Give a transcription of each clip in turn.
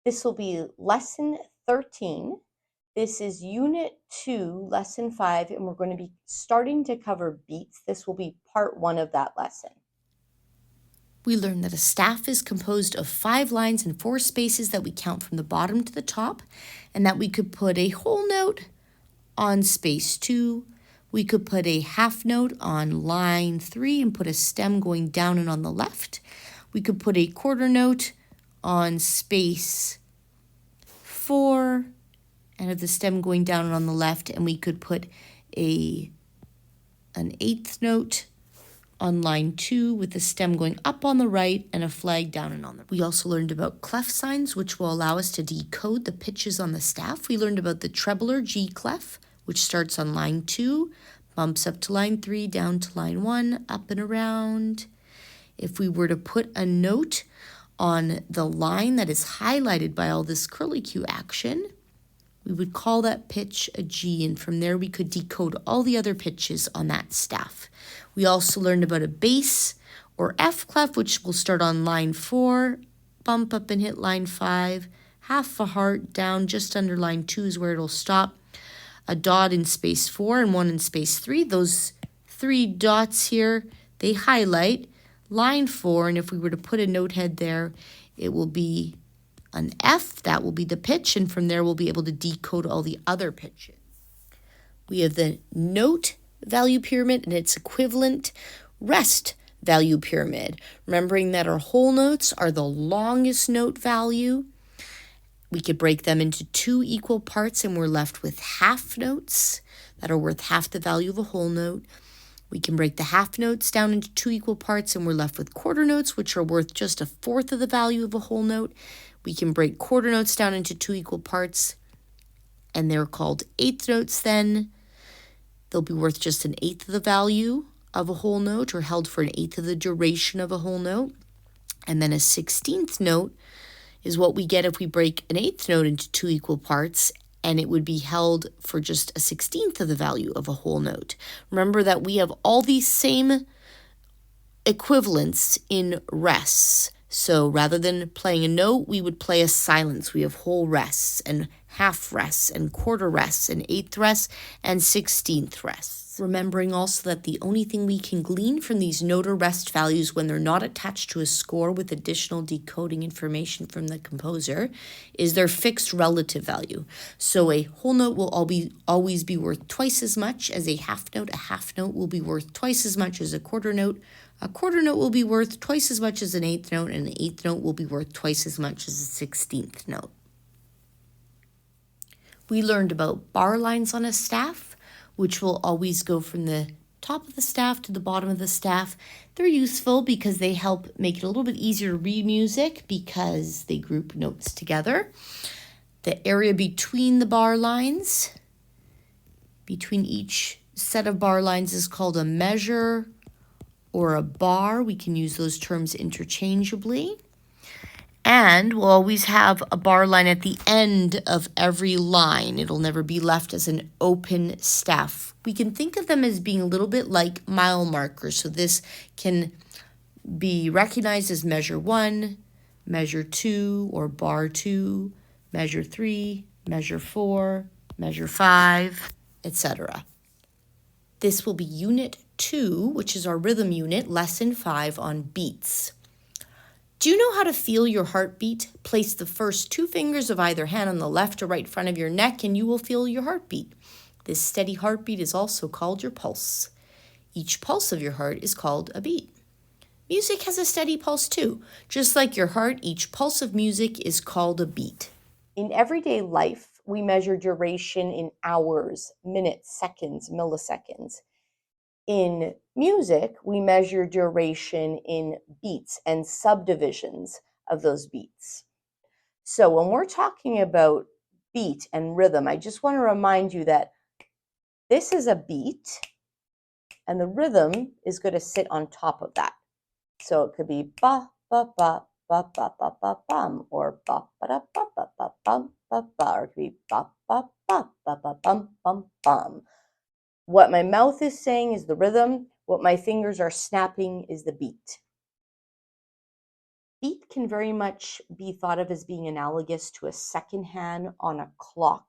This will be lesson 13. This is unit 2, lesson 5, and we're going to be starting to cover beats. This will be part 1 of that lesson. We learned that a staff is composed of 5 lines and 4 spaces that we count from the bottom to the top, and that we could put a whole note on space 2. We could put a half note on line 3 and put a stem going down and on the left. We could put a quarter note on space 4 and have the stem going down and on the left, and we could put an eighth note on line 2 with the stem going up on the right and a flag down and on the right. We also learned about clef signs, which will allow us to decode the pitches on the staff. We learned about the trebler G clef, which starts on line 2, bumps up to line 3, down to line 1, up and around. If we were to put a note on the line that is highlighted by all this curlicue action, we would call that pitch a G, and from there we could decode all the other pitches on that staff. We also learned about a bass or F clef, which will start on line 4, bump up and hit line 5, half a heart down just under line 2 is where it'll stop, a dot in space 4 and one in space 3. Those 3 dots here, they highlight line 4, and if we were to put a note head there, it will be an F, that will be the pitch, and from there we'll be able to decode all the other pitches. We have the note value pyramid and its equivalent rest value pyramid. Remembering that our whole notes are the longest note value, we could break them into 2 equal parts and we're left with half notes that are worth half the value of a whole note. We can break the half notes down into 2 equal parts and we're left with quarter notes, which are worth just a fourth of the value of a whole note. We can break quarter notes down into 2 equal parts, and they're called eighth notes then. They'll be worth just an eighth of the value of a whole note, or held for an eighth of the duration of a whole note. And then a 16th note is what we get if we break an eighth note into 2 equal parts, and it would be held for just a 16th of the value of a whole note. Remember that we have all these same equivalents in rests. So rather than playing a note, we would play a silence. We have whole rests and half rests and quarter rests and eighth rests and 16th rests. Remembering also that the only thing we can glean from these note or rest values when they're not attached to a score with additional decoding information from the composer is their fixed relative value. So a whole note will always be worth twice as much as a half note. A half note will be worth twice as much as a quarter note. A quarter note will be worth twice as much as an eighth note, and an eighth note will be worth twice as much as a 16th note. We learned about bar lines on a staff, which will always go from the top of the staff to the bottom of the staff. They're useful because they help make it a little bit easier to read music because they group notes together. The area between the bar lines, between each set of bar lines, is called a measure or a bar. We can use those terms interchangeably. And we'll always have a bar line at the end of every line. It'll never be left as an open staff. We can think of them as being a little bit like mile markers. So this can be recognized as measure 1, measure 2, or bar 2, measure 3, measure 4, measure 5, etc. This will be unit 2, which is our rhythm unit, lesson 5 on beats. Do you know how to feel your heartbeat? Place the first 2 fingers of either hand on the left or right front of your neck and you will feel your heartbeat. This steady heartbeat is also called your pulse. Each pulse of your heart is called a beat. Music has a steady pulse too. Just like your heart, each pulse of music is called a beat. In everyday life, we measure duration in hours, minutes, seconds, milliseconds. In music, we measure duration in beats and subdivisions of those beats. So when we're talking about beat and rhythm, I just want to remind you that this is a beat and the rhythm is going to sit on top of that. So it could be ba ba ba ba ba ba ba bum, or ba ba da ba ba ba bum ba ba, or it could be ba ba ba ba ba bum bum bum. What my mouth is saying is the rhythm. What my fingers are snapping is the beat. Beat can very much be thought of as being analogous to a second hand on a clock,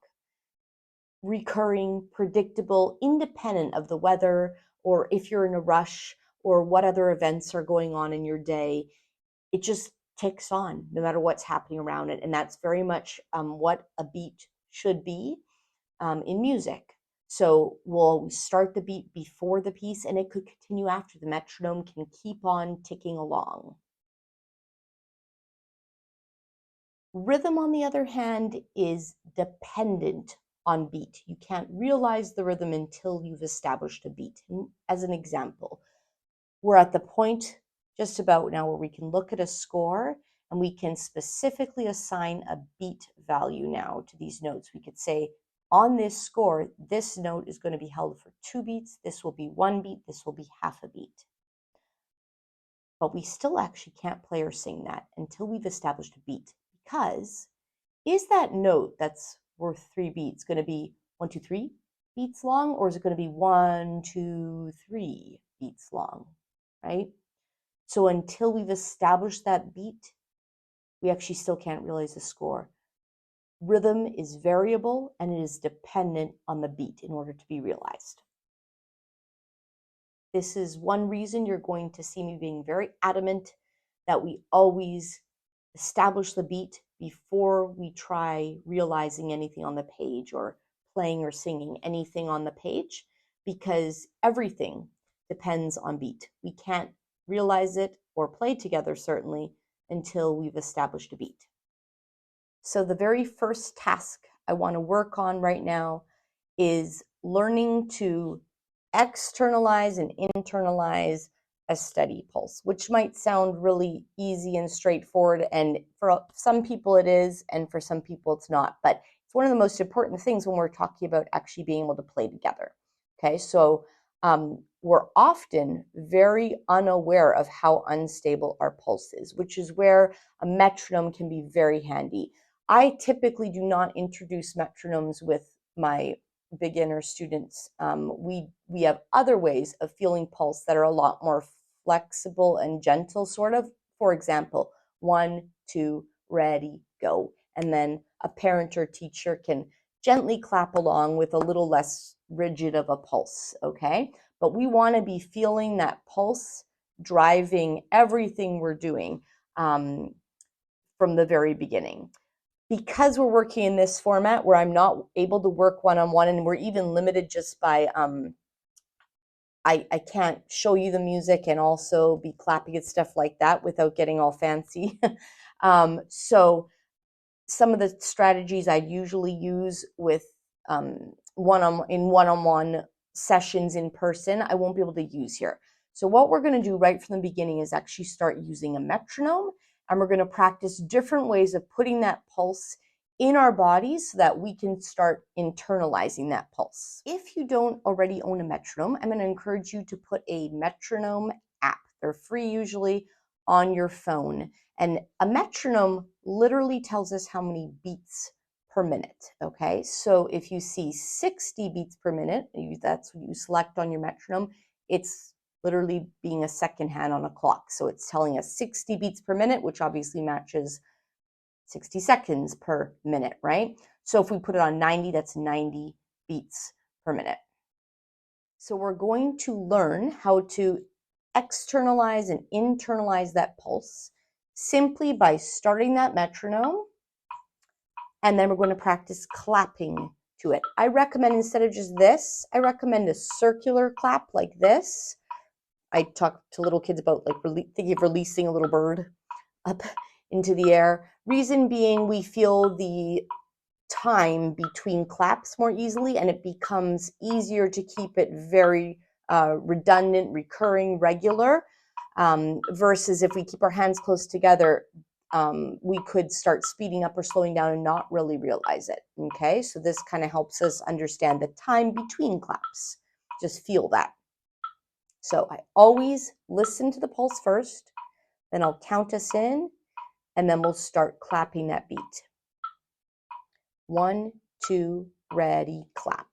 recurring, predictable, independent of the weather, or if you're in a rush, or what other events are going on in your day. It just ticks on no matter what's happening around it. And that's very much what a beat should be in music. So we'll start the beat before the piece and it could continue after. The metronome can keep on ticking along. Rhythm, on the other hand, is dependent on beat. You can't realize the rhythm until you've established a beat. And as an example, we're at the point just about now where we can look at a score and we can specifically assign a beat value now to these notes. We could say on this score, this note is going to be held for 2 beats, this will be 1 beat, this will be half a beat. But we still actually can't play or sing that until we've established a beat, because is that note that's worth 3 beats going to be 1, 2, 3 beats long, or is it going to be 1, 2, 3 beats long, right? So until we've established that beat, we actually still can't realize the score. Rhythm is variable and it is dependent on the beat in order to be realized. This is one reason you're going to see me being very adamant that we always establish the beat before we try realizing anything on the page or playing or singing anything on the page, because everything depends on beat. We can't realize it or play together, certainly, until we've established a beat. So the very first task I want to work on right now is learning to externalize and internalize a steady pulse, which might sound really easy and straightforward. And for some people it is, and for some people it's not. But it's one of the most important things when we're talking about actually being able to play together. Okay, so we're often very unaware of how unstable our pulse is, which is where a metronome can be very handy. I typically do not introduce metronomes with my beginner students. We have other ways of feeling pulse that are a lot more flexible and gentle, sort of. For example, 1, 2, ready, go. And then a parent or teacher can gently clap along with a little less rigid of a pulse, okay? But we want to be feeling that pulse driving everything we're doing from the very beginning. Because we're working in this format where I'm not able to work one-on-one, and we're even limited just by I can't show you the music and also be clapping and stuff like that without getting all fancy. So some of the strategies I'd usually use with one-on-one sessions in person, I won't be able to use here. So what we're going to do right from the beginning is actually start using a metronome, and we're going to practice different ways of putting that pulse in our bodies so that we can start internalizing that pulse. If you don't already own a metronome, I'm going to encourage you to put a metronome app. They're free usually on your phone. And a metronome literally tells us how many beats per minute, okay? So if you see 60 beats per minute, that's what you select on your metronome, it's literally being a second hand on a clock. So it's telling us 60 beats per minute, which obviously matches 60 seconds per minute, right? So if we put it on 90, that's 90 beats per minute. So we're going to learn how to externalize and internalize that pulse simply by starting that metronome, and then we're going to practice clapping to it. I recommend, instead of just this, I recommend a circular clap like this. I talk to little kids about like thinking of releasing a little bird up into the air. Reason being, we feel the time between claps more easily, and it becomes easier to keep it very redundant, recurring, regular, versus if we keep our hands close together, we could start speeding up or slowing down and not really realize it, okay? So this kind of helps us understand the time between claps. Just feel that. So I always listen to the pulse first, then I'll count us in, and then we'll start clapping that beat. 1, 2, ready, clap.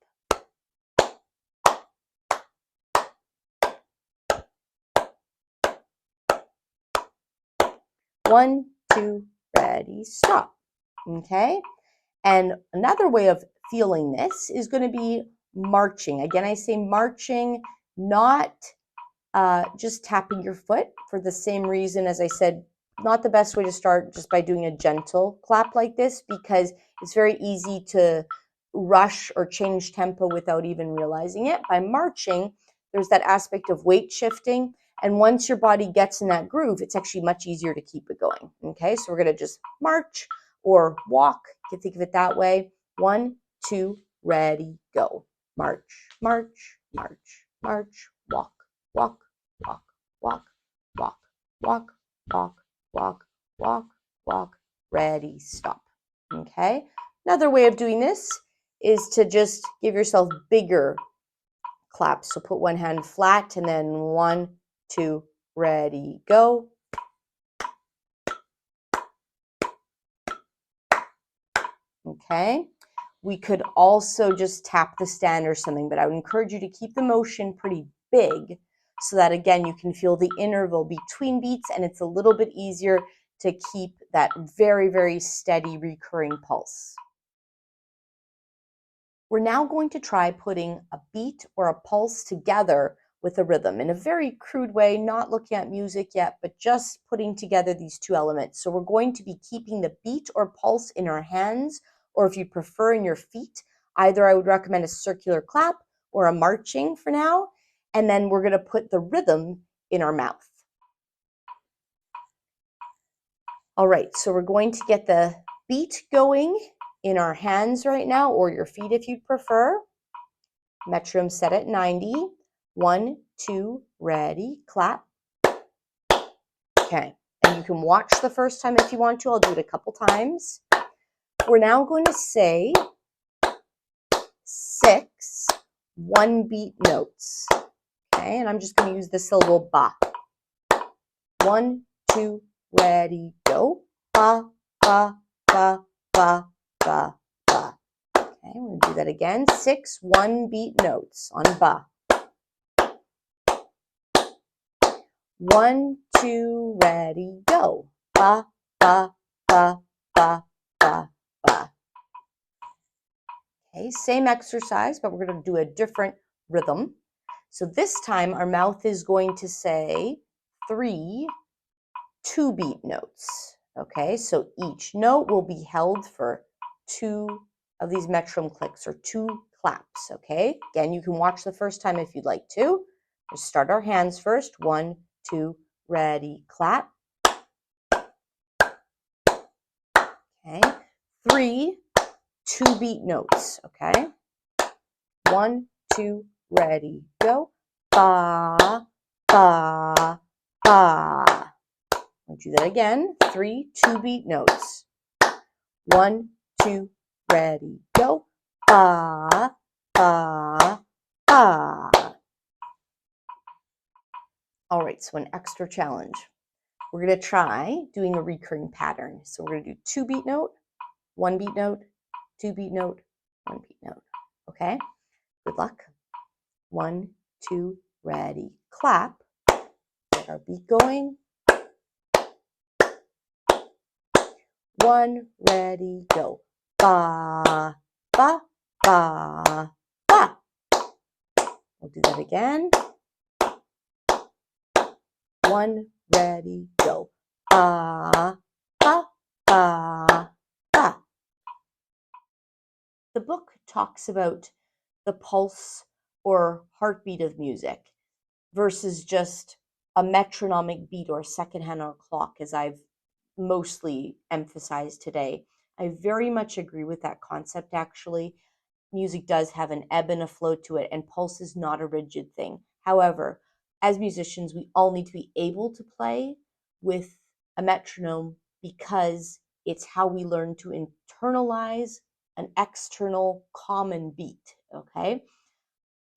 1, 2, ready, stop. Okay? And another way of feeling this is going to be marching. Again, I say marching, not just tapping your foot for the same reason as I said, not the best way to start just by doing a gentle clap like this, because it's very easy to rush or change tempo without even realizing it. By marching, there's that aspect of weight shifting. And once your body gets in that groove, it's actually much easier to keep it going. Okay, so we're going to just march or walk. You can think of it that way. 1, 2, ready, go. March, march, march, march, walk, walk, walk, walk, walk, walk, walk, walk, walk, walk, ready, stop. Okay? Another way of doing this is to just give yourself bigger claps. So put one hand flat and then 1, 2, ready, go. Okay? We could also just tap the stand or something, but I would encourage you to keep the motion pretty big so that, again, you can feel the interval between beats and it's a little bit easier to keep that very, very steady recurring pulse. We're now going to try putting a beat or a pulse together with a rhythm in a very crude way, not looking at music yet, but just putting together these two elements. So we're going to be keeping the beat or pulse in our hands, or if you prefer in your feet, either I would recommend a circular clap or a marching for now, and then we're going to put the rhythm in our mouth. All right, so we're going to get the beat going in our hands right now, or your feet if you'd prefer. Metronome set at 90. 1, 2, ready, clap. Okay, and you can watch the first time if you want to. I'll do it a couple times. We're now going to say 6 one-beat notes. Okay, and I'm just going to use the syllable ba. 1, 2, ready, go. Ba, ba, ba, ba, ba, ba. Okay, we're going to do that again. 6 one-beat notes on ba. 1, 2, ready, go. Ba, ba, ba, ba, ba, ba. Okay, same exercise, but we're going to do a different rhythm. So this time our mouth is going to say 3 two-beat notes. Okay, so each note will be held for 2 of these metronome clicks or 2 claps. Okay, again, you can watch the first time if you'd like to. Let's start our hands first. 1, 2, ready, clap. Okay, 3 two-beat notes. Okay, 1, 2, ready, go. Ba, ba, ba. I'll do that again. 3 two-beat notes. 1, 2, ready, go. Ba, ba, ba. All right, so an extra challenge. We're going to try doing a recurring pattern. So we're going to do 2-beat note, 1-beat note, 2-beat note, 1-beat note. Okay? Good luck. 1, 2, ready, clap. Get our beat going. 1, ready, go. Ba, ba, ba, ba. We'll do that again. 1, ready, go. Ba, ba, ba, ba. The book talks about the pulse or heartbeat of music versus just a metronomic beat or a second hand on a clock, as I've mostly emphasized today. I very much agree with that concept, actually. Music does have an ebb and a flow to it, and pulse is not a rigid thing. However, as musicians, we all need to be able to play with a metronome because it's how we learn to internalize an external common beat, okay?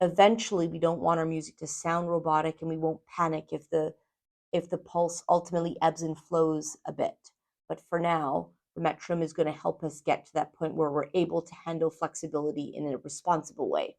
Eventually, we don't want our music to sound robotic, and we won't panic if the pulse ultimately ebbs and flows a bit. But for now, the metronome is going to help us get to that point where we're able to handle flexibility in a responsible way.